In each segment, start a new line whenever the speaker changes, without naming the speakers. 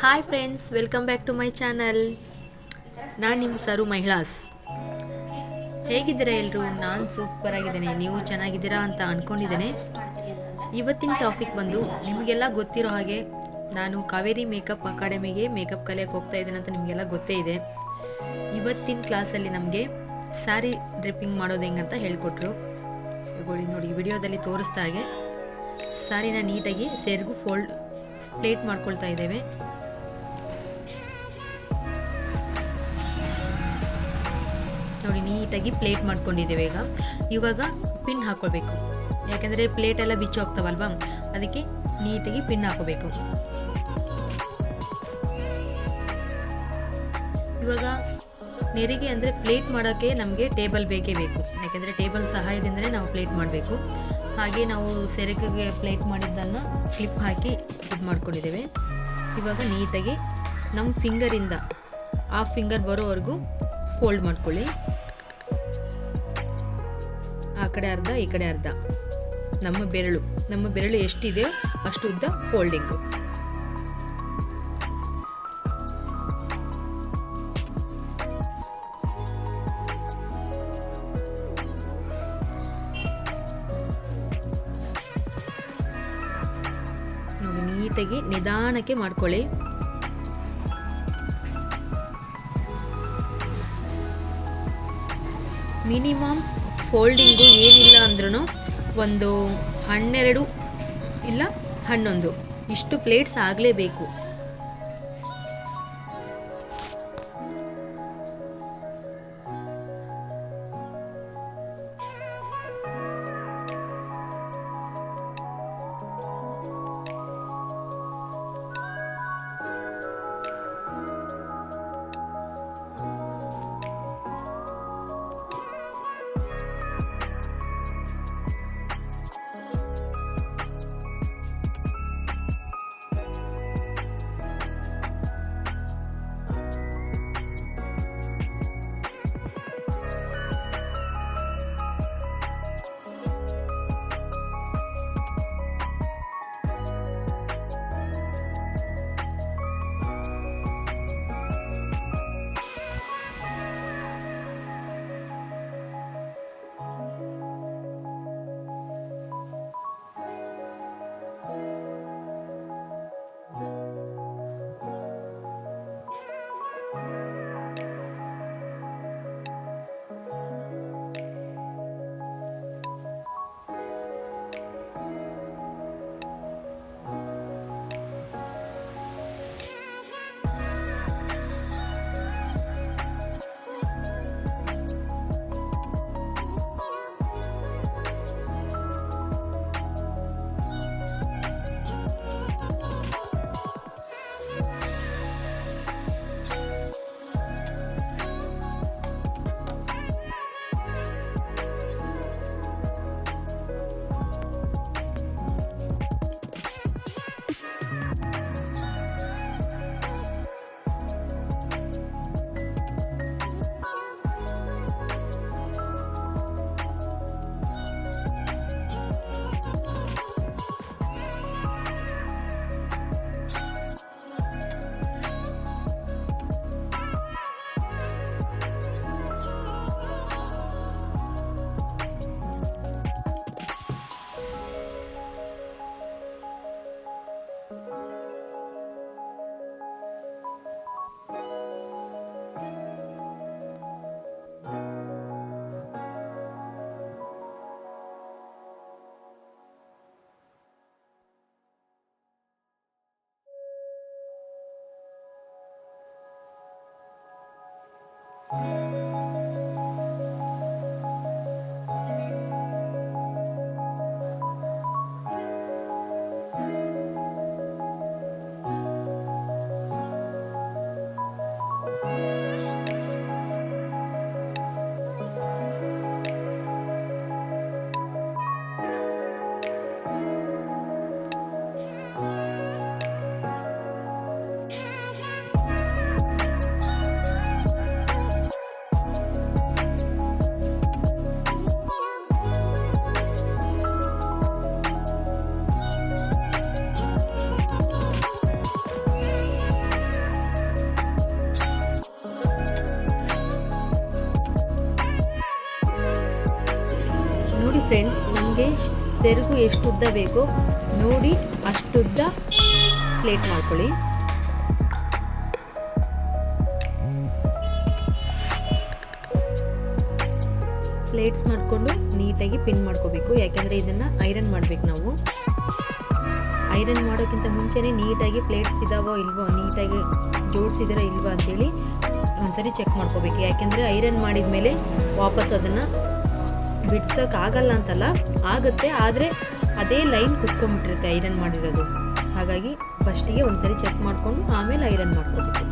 Hi friends, welcome back to my channel. ನಾನು ನಿಮ್ಮ ಸರು ಮಹಿಳಾಸ್. ಹೇಗಿದ್ದೀರಾ ಎಲ್ಲರೂ? ನಾನು ಸೂಪರ್ ಆಗಿದ್ದೇನೆ. ನೀವು ಚೆನ್ನಾಗಿದ್ದೀರಾ ಅಂತ ಅಂದ್ಕೊಂಡಿದ್ದೇನೆ. ಇವತ್ತಿನ ಟಾಪಿಕ್ ಬಂದು ನಿಮಗೆಲ್ಲ ಗೊತ್ತಿರೋ ಹಾಗೆ ನಾನು ಕಾವೇರಿ ಮೇಕಪ್ ಅಕಾಡೆಮಿಗೆ ಮೇಕಪ್ ಕಲಿಯೋಕ್ಕೆ ಹೋಗ್ತಾ ಇದ್ದೇನೆ ಅಂತ ನಿಮಗೆಲ್ಲ ಗೊತ್ತೇ ಇದೆ. ಇವತ್ತಿನ ಕ್ಲಾಸಲ್ಲಿ ನಮಗೆ ಸ್ಯಾರಿ ಡ್ರಿಪ್ಪಿಂಗ್ ಮಾಡೋದು ಹೆಂಗಂತ ಹೇಳ್ಕೊಟ್ರು. ನೋಡಿ ವಿಡಿಯೋದಲ್ಲಿ ತೋರಿಸ್ತಾ ಹಾಗೆ ಸ್ಯಾರಿನ ನೀಟಾಗಿ ಸೇರಿಗೂ ಪ್ಲೇಟ್ ಮಾಡ್ಕೊಳ್ತಾ ಇದ್ದೇವೆ. ನೋಡಿ ನೀಟಾಗಿ ಪ್ಲೇಟ್ ಮಾಡ್ಕೊಂಡಿದ್ದೇವೆ. ಇವಾಗ ಪಿನ್ ಹಾಕೋಬೇಕು, ಯಾಕೆಂದರೆ ಪ್ಲೇಟ್ ಎಲ್ಲ ಬಿಚ್ಚಿ ಹೋಗ್ತಾವಲ್ವಾ, ಅದಕ್ಕೆ ನೀಟಾಗಿ ಪಿನ್ ಹಾಕೋಬೇಕು. ಇವಾಗ ನೆರಿಗೆ ಅಂದರೆ ಪ್ಲೇಟ್ ಮಾಡೋಕ್ಕೆ ನಮಗೆ ಟೇಬಲ್ ಬೇಕೇ ಬೇಕು, ಯಾಕೆಂದರೆ ಟೇಬಲ್ ಸಹಾಯದಿಂದಲೇ ನಾವು ಪ್ಲೇಟ್ ಮಾಡಬೇಕು. ಹಾಗೆ ನಾವು ಸೆರಗಿಗೆ ಪ್ಲೇಟ್ ಮಾಡಿದ್ದನ್ನು ಕ್ಲಿಪ್ ಹಾಕಿ ಇದು ಮಾಡ್ಕೊಂಡಿದ್ದೇವೆ. ಇವಾಗ ನೀಟಾಗಿ ನಮ್ಮ ಫಿಂಗರಿಂದ ಆ ಫಿಂಗರ್ ಬರೋವರೆಗೂ ಫೋಲ್ಡ್ ಮಾಡ್ಕೊಳ್ಳಿ. ಆ ಕಡೆ ಅರ್ಧ ಈ ಕಡೆ ಅರ್ಧ, ನಮ್ಮ ಬೆರಳು ಎಷ್ಟಿದೆಯೋ ಅಷ್ಟು ಉದ್ದ ಫೋಲ್ಡಿಂಗು. ನೋಡಿ ನೀಟಾಗಿ ನಿಧಾನಕ್ಕೆ ಮಾಡ್ಕೊಳ್ಳಿ. ಮಿನಿಮಮ್ ಫೋಲ್ಡಿಂಗು ಏನಿಲ್ಲ ಅಂದ್ರೂ ಒಂದು 12 ಇಲ್ಲ 11 ಇಷ್ಟು ಪ್ಲೇಟ್ಸ್ ಆಗಲೇಬೇಕು. ಫ್ರೆಂಡ್ಸ್, ನಮಗೆ ಸೆರಗು ಎಷ್ಟು ಉದ್ದ ಬೇಕೋ ನೋಡಿ ಅಷ್ಟುದ್ದ ಪ್ಲೇಟ್ ಮಾಡ್ಕೊಳ್ಳಿ. ಪ್ಲೇಟ್ಸ್ ಮಾಡಿಕೊಂಡು ನೀಟಾಗಿ ಪಿನ್ ಮಾಡ್ಕೋಬೇಕು. ಯಾಕೆಂದರೆ ಇದನ್ನು ಐರನ್ ಮಾಡಬೇಕು ನಾವು. ಐರನ್ ಮಾಡೋಕ್ಕಿಂತ ಮುಂಚೆನೇ ನೀಟಾಗಿ ಪ್ಲೇಟ್ಸ್ ಇದಾವೋ ಇಲ್ವೋ, ನೀಟಾಗಿ ಜೋಡಿಸಿದಾರೋ ಇಲ್ವೋ ಅಂತೇಳಿ ಒಂದ್ಸರಿ ಚೆಕ್ ಮಾಡ್ಕೋಬೇಕು. ಯಾಕೆಂದರೆ ಐರನ್ ಮಾಡಿದ ಮೇಲೆ ವಾಪಸ್ ಅದನ್ನು ಬಿಡ್ಸೋಕ್ಕಾಗಲ್ಲ ಅಂತಲ್ಲ, ಆಗುತ್ತೆ, ಆದರೆ ಅದೇ ಲೈನ್ ಕುತ್ಕೊಂಡ್ಬಿಟ್ಟಿರುತ್ತೆ ಐರನ್ ಮಾಡಿರೋದು. ಹಾಗಾಗಿ ಫಸ್ಟಿಗೆ ಒಂದ್ಸರಿ ಚೆಕ್ ಮಾಡಿಕೊಂಡು ಆಮೇಲೆ ಐರನ್ ಮಾಡ್ಕೋಬೇಕು.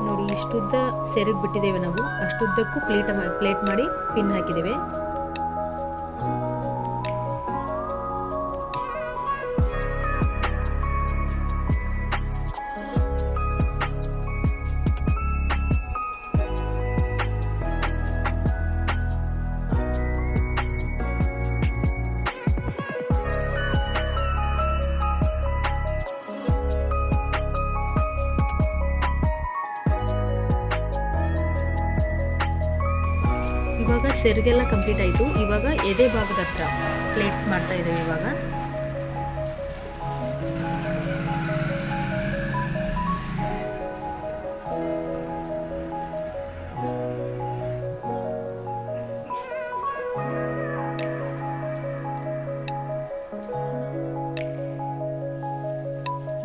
ನೋಡಿ, ಇಷ್ಟುದ್ದ ಸೆರಗು ಬಿಟ್ಟಿದ್ದೇವೆ ನಾವು. ಅಷ್ಟುದ್ದಕ್ಕೂ ಪ್ಲೇಟ್ ಮಾಡಿ ಪಿನ್ ಹಾಕಿದ್ದೇವೆ. ಇವಾಗ ಸೆರಗೆಲ್ಲ ಕಂಪ್ಲೀಟ್ ಆಯಿತು. ಇವಾಗ ಎದೆ ಭಾಗದ ಹತ್ರ ಪ್ಲೇಟ್ಸ್ ಮಾಡ್ತಾ ಇದ್ದೇವೆ. ಇವಾಗ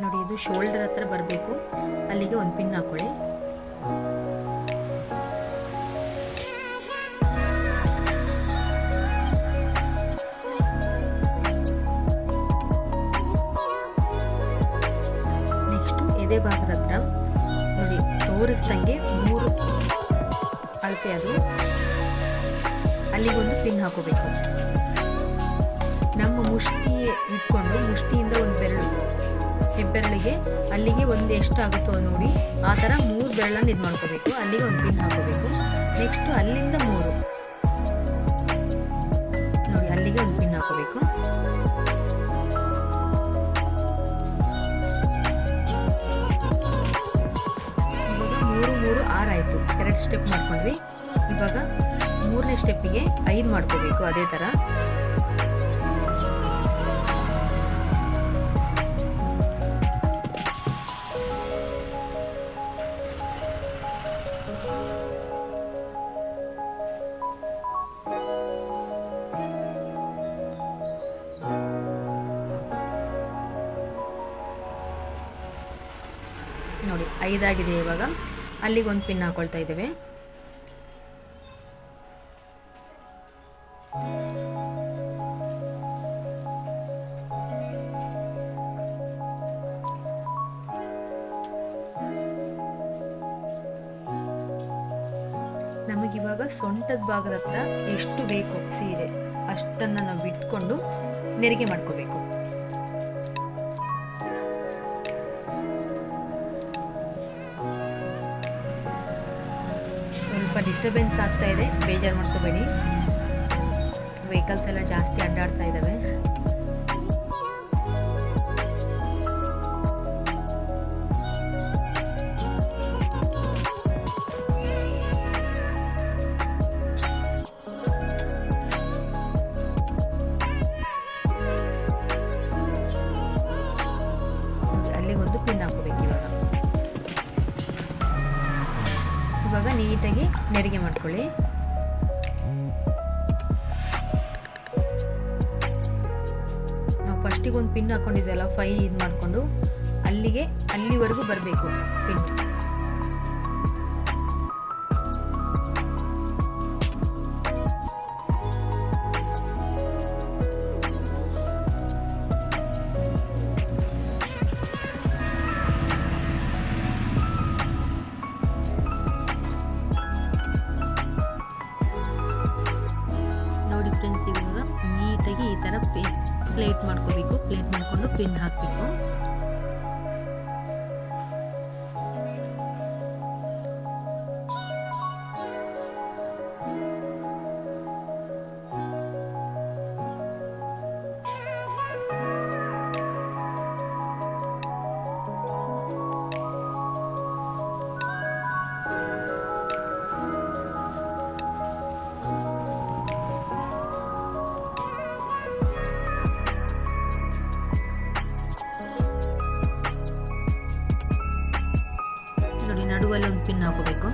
ನೋಡಿ, ಇದು ಶೋಲ್ಡರ್ ಹತ್ರ ಬರಬೇಕು. ಅಲ್ಲಿಗೆ ಒಂದು ಪಿನ್ ಹಾಕೊಳ್ಳಿ. ಎದೆ ಭಾಗದ ಹತ್ರ ನೋಡಿ ತೋರಿಸ್ದಂಗೆ 3 ಅಳತೆ, ಅದು ಅಲ್ಲಿಗೊಂದು ಪಿನ್ ಹಾಕೋಬೇಕು. ನಮ್ಮ ಮುಷ್ಟಿ ಇಟ್ಕೊಂಡು ಮುಷ್ಟಿಯಿಂದ ಒಂದು ಹೆಬ್ಬೆರಳಿಗೆ ಅಲ್ಲಿಗೆ ಒಂದು ಎಷ್ಟು ಆಗುತ್ತೋ ನೋಡಿ ಆ ಥರ 3 ಬೆರಳನ್ನು ಇದು ಮಾಡ್ಕೋಬೇಕು. ಅಲ್ಲಿಗೆ ಒಂದು ಪಿನ್ ಹಾಕೋಬೇಕು. ನೆಕ್ಸ್ಟು ಅಲ್ಲಿಂದ 3 ನೋಡಿ ಅಲ್ಲಿಗೆ ಒಂದು ಪಿನ್ ಹಾಕೋಬೇಕು. ಆರಾಯಿತು. 2 ಸ್ಟೆಪ್ ಮಾಡ್ಕೊಂಡ್ವಿ. ಇವಾಗ 3ನೇ ಸ್ಟೆಪ್ಪಿಗೆ 5 ಮಾಡ್ಕೋಬೇಕು. ಅದೇ ಥರ ನೋಡಿ 5 ಆಗಿದೆ. ಇವಾಗ ಅಲ್ಲಿಗೊಂದು ಪಿನ್ ಹಾಕೊಳ್ತಾ ಇದ್ದೇವೆ. ನಮಗಿವಾಗ ಸೊಂಟದ ಭಾಗದ ಹತ್ರ ಎಷ್ಟು ಬೇಕು ಸೀರೆ ಅಷ್ಟನ್ನು ನಾವು ಬಿಟ್ಕೊಂಡು ನೆರಿಗೆ ಮಾಡ್ಕೋಬೇಕು. ಸ್ವಲ್ಪ ಡಿಸ್ಟರ್ಬೆನ್ಸ್ ಆಗ್ತಾ ಇದೆ, ಬೇಜಾರು ಮಾಡ್ಕೋಬೇಡಿ. ವೆಹಿಕಲ್ಸ್ ಎಲ್ಲ ಜಾಸ್ತಿ ಅಡ್ಡಾಡ್ತಾ ಇದ್ದಾವೆ. ಅಲ್ಲಿಗೊಂದು ಪಿನ್ ಹಾಕೋಬೇಕು. ಇವಾಗ ನೀಟಾಗಿ ನೆರಿಗೆ ಮಾಡ್ಕೊಳ್ಳಿ. ನಾವು ಫಸ್ಟಿಗೆ ಒಂದು ಪಿನ್ ಹಾಕೊಂಡಿದ್ವಲ್ಲ 5 ಇದು ಮಾಡಿಕೊಂಡು ಅಲ್ಲಿವರೆಗೂ ಬರಬೇಕು ಪಿನ್. ನೋಡಿ ಫ್ರೆಂಡ್ಸ್, ಇವಾಗ ನೀಟಾಗಿ ಈ ಥರ ಪ್ಲೇಟ್ ಮಾಡ್ಕೋಬೇಕು. ಪ್ಲೇಟ್ ಮಾಡಿಕೊಂಡು ಪಿನ್ ಹಾಕಬೇಕು. ನಡುವಲ್ಲಿ ಒಂದು ಪಿನ್ ಹಾಕೋಬೇಕು.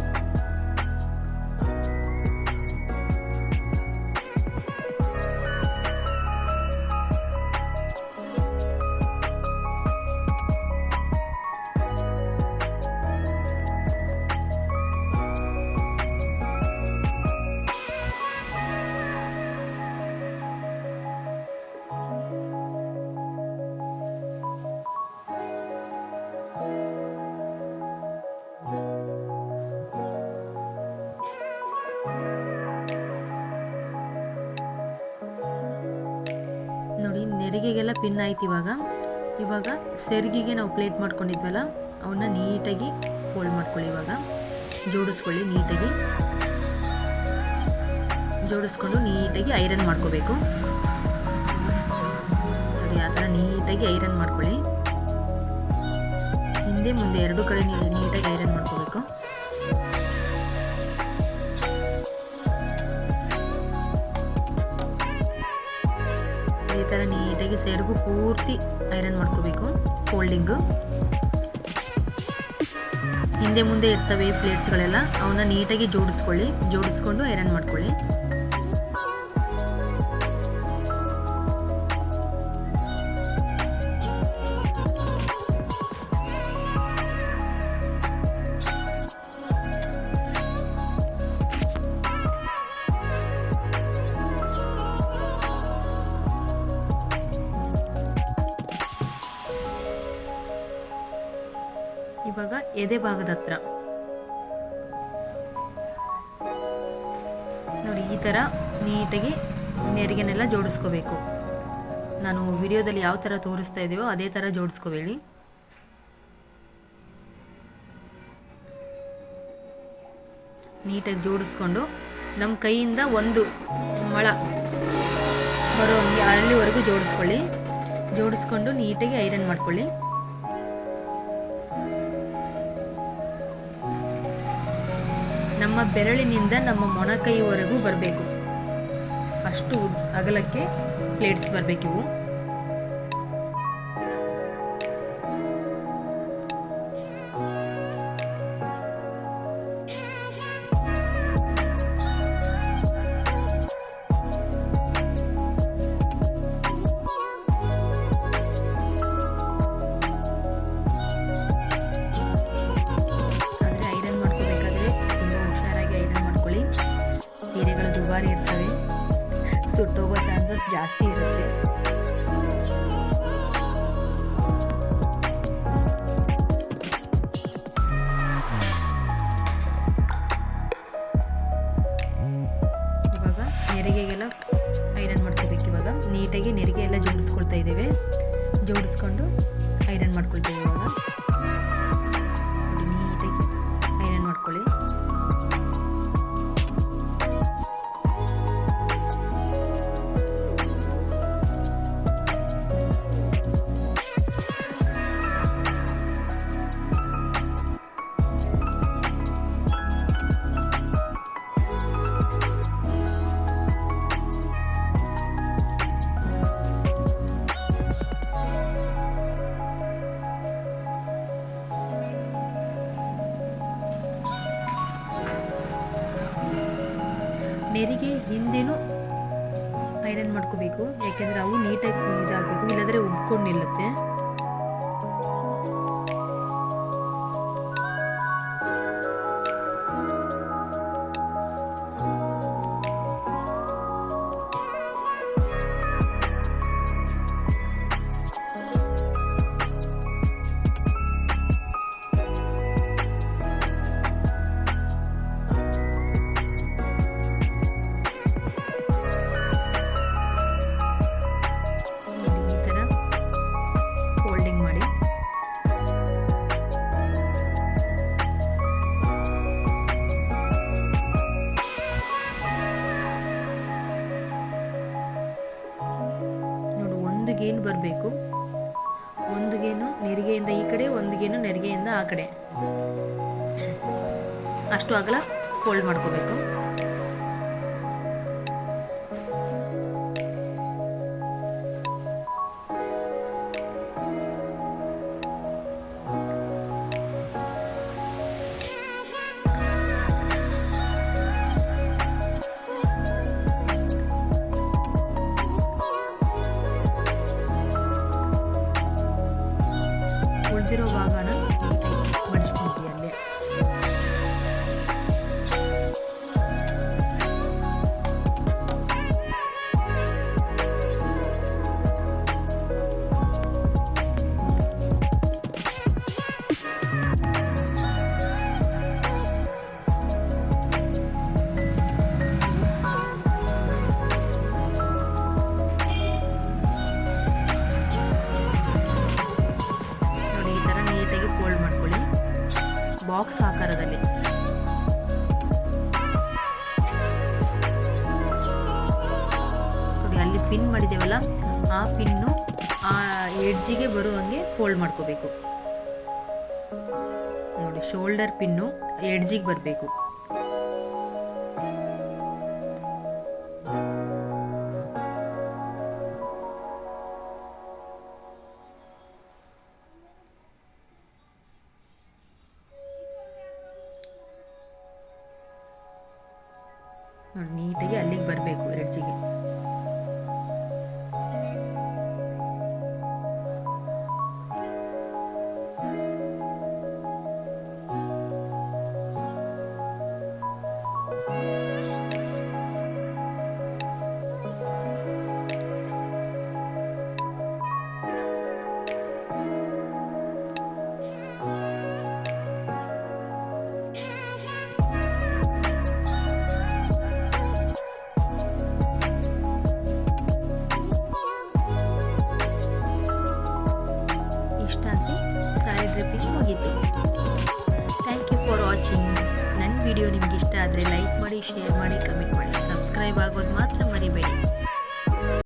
ನೋಡಿ ನೆರಿಗೆಗೆಲ್ಲ ಪಿನ್ ಆಯ್ತು. ಇವಾಗ ಸೆರಿಗೆಗೆ ನಾವು ಪ್ಲೇಟ್ ಮಾಡ್ಕೊಂಡಿದ್ವಲ್ಲ ಅವನ್ನ ನೀಟಾಗಿ ಫೋಲ್ಡ್ ಮಾಡ್ಕೊಳ್ಳಿ. ಇವಾಗ ಜೋಡಿಸ್ಕೊಳ್ಳಿ, ನೀಟಾಗಿ ಜೋಡಿಸ್ಕೊಂಡು ನೀಟಾಗಿ ಐರನ್ ಮಾಡ್ಕೋಬೇಕು. ನೋಡಿ ಆ ಥರ ನೀಟಾಗಿ ಐರನ್ ಮಾಡ್ಕೊಳ್ಳಿ. ಹಿಂದೆ ಮುಂದೆ ಎರಡು ಕಡೆ ನೀಟಾಗಿ ಐರನ್ ಮಾಡ್ಕೋಬೇಕು. ಈ ಥರ ನೀಟಾಗಿ ಸೆರಗು ಪೂರ್ತಿ ಐರನ್ ಮಾಡ್ಕೋಬೇಕು. ಫೋಲ್ಡಿಂಗು ಹಿಂದೆ ಮುಂದೆ ಇರ್ತವೆ ಪ್ಲೇಟ್ಸ್ಗಳೆಲ್ಲ, ಅವನ್ನ ನೀಟಾಗಿ ಜೋಡಿಸ್ಕೊಂಡು ಐರನ್ ಮಾಡ್ಕೊಳ್ಳಿ. ಇವಾಗ ಎದೆ ಭಾಗದ ಹತ್ರ ನೋಡಿ ಈ ಥರ ನೀಟಾಗಿ ನೆರಿಗೆನೆಲ್ಲ ಜೋಡಿಸ್ಕೋಬೇಕು. ನಾನು ವಿಡಿಯೋದಲ್ಲಿ ಯಾವ ಥರ ತೋರಿಸ್ತಾ ಇದ್ದೀವೋ ಅದೇ ಥರ ಜೋಡಿಸ್ಕೋಬೇಡಿ. ನೀಟಾಗಿ ಜೋಡಿಸ್ಕೊಂಡು ನಮ್ಮ ಕೈಯಿಂದ ಒಂದು ಮೊಳ ಬರೋ ಅಲ್ಲಿವರೆಗೂ ಜೋಡಿಸ್ಕೊಂಡು ನೀಟಾಗಿ ಐರನ್ ಮಾಡ್ಕೊಳ್ಳಿ. ನಮ್ಮ ಬೆರಳಿನಿಂದ ನಮ್ಮ ಮೊಣಕೈವರೆಗೂ ಬರಬೇಕು, ಅಷ್ಟು ಅಗಲಕ್ಕೆ ಪ್ಲೇಟ್ಸ್ ಬರಬೇಕಿವು. ಸೀರೆಗಳು ದುಬಾರಿ ಇರ್ತವೆ, ಸುಟ್ಟೋಗೋ ಚಾನ್ಸಸ್ ಜಾಸ್ತಿ ಇರುತ್ತೆ. ಇವಾಗ ನೆರಿಗೆಗೆಲ್ಲ ಐರನ್ ಮಾಡ್ಕೋಬೇಕು. ಇವಾಗ ನೀಟಾಗಿ ನೆರಿಗೆ ಎಲ್ಲ ಜೋಡಿಸ್ಕೊಳ್ತಾ ಇದ್ದೇವೆ. ಜೋಡಿಸ್ಕೊಂಡು ಐರನ್ ಮಾಡ್ಕೊಳ್ತೇವೆ. ಇವಾಗ ನೀಟಾಗಿ ಐರನ್ ಮಾಡ್ಕೊಳ್ಳಿ. ನೆರಿಗೆ ಹಿಂದೆನೂ ಐರನ್ ಮಾಡ್ಕೋಬೇಕು, ಯಾಕೆಂದರೆ ಅವು ನೀಟಾಗಿ ಇದಾಗಬೇಕು, ಇಲ್ಲಾಂದರೆ ಉಬ್ಕೊಂಡು ನಿಲ್ಲುತ್ತೆ. ಒಂದು ಗೇಣು ಬರಬೇಕು, ಒಂದು ಗೇಣು ನೆರಿಗೆಯಿಂದ ಈ ಕಡೆ, ಒಂದು ಗೇಣು ನೆರಿಗೆಯಿಂದ ಆ ಕಡೆ, ಅಷ್ಟು ಅಗಲ ಫೋಲ್ಡ್ ಮಾಡ್ಕೋಬೇಕು. ಬಾಕ್ಸ್ ಆಕಾರದಲ್ಲಿ. ನೋಡಿ ಅಲ್ಲಿ ಪಿನ್ ಮಾಡಿದ್ದೇವಲ್ಲ, ಆ ಪಿನ್ನು ಆ ಎಡ್ಜಿಗೆ ಬರುವಂಗೆ ಫೋಲ್ಡ್ ಮಾಡ್ಕೋಬೇಕು. ನೋಡಿ ಶೋಲ್ಡರ್ ಪಿನ್ನು ಎಡ್ಜಿಗೆ ಬರಬೇಕು. ನೋಡಿ ನೀಟಾಗಿ ಅಲ್ಲಿಗೆ ಬರಬೇಕು ಎಡ್ಜಿಗೆ. ಸೈಡ್ ಡ್ರಿಪ್ಪಿಂಗ್ ಮುಗೀತು. Thank you for watching. ನನ್ನ ವಿಡಿಯೋ ನಿಮ್ಗೆ ಇಷ್ಟ ಆದರೆ ಲೈಕ್ ಮಾಡಿ, ಶೇರ್ ಮಾಡಿ, ಕಮೆಂಟ್ ಮಾಡಿ, ಸಬ್ಸ್ಕ್ರೈಬ್ ಆಗೋದು ಮಾತ್ರ ಮರಿಬೇಡಿ.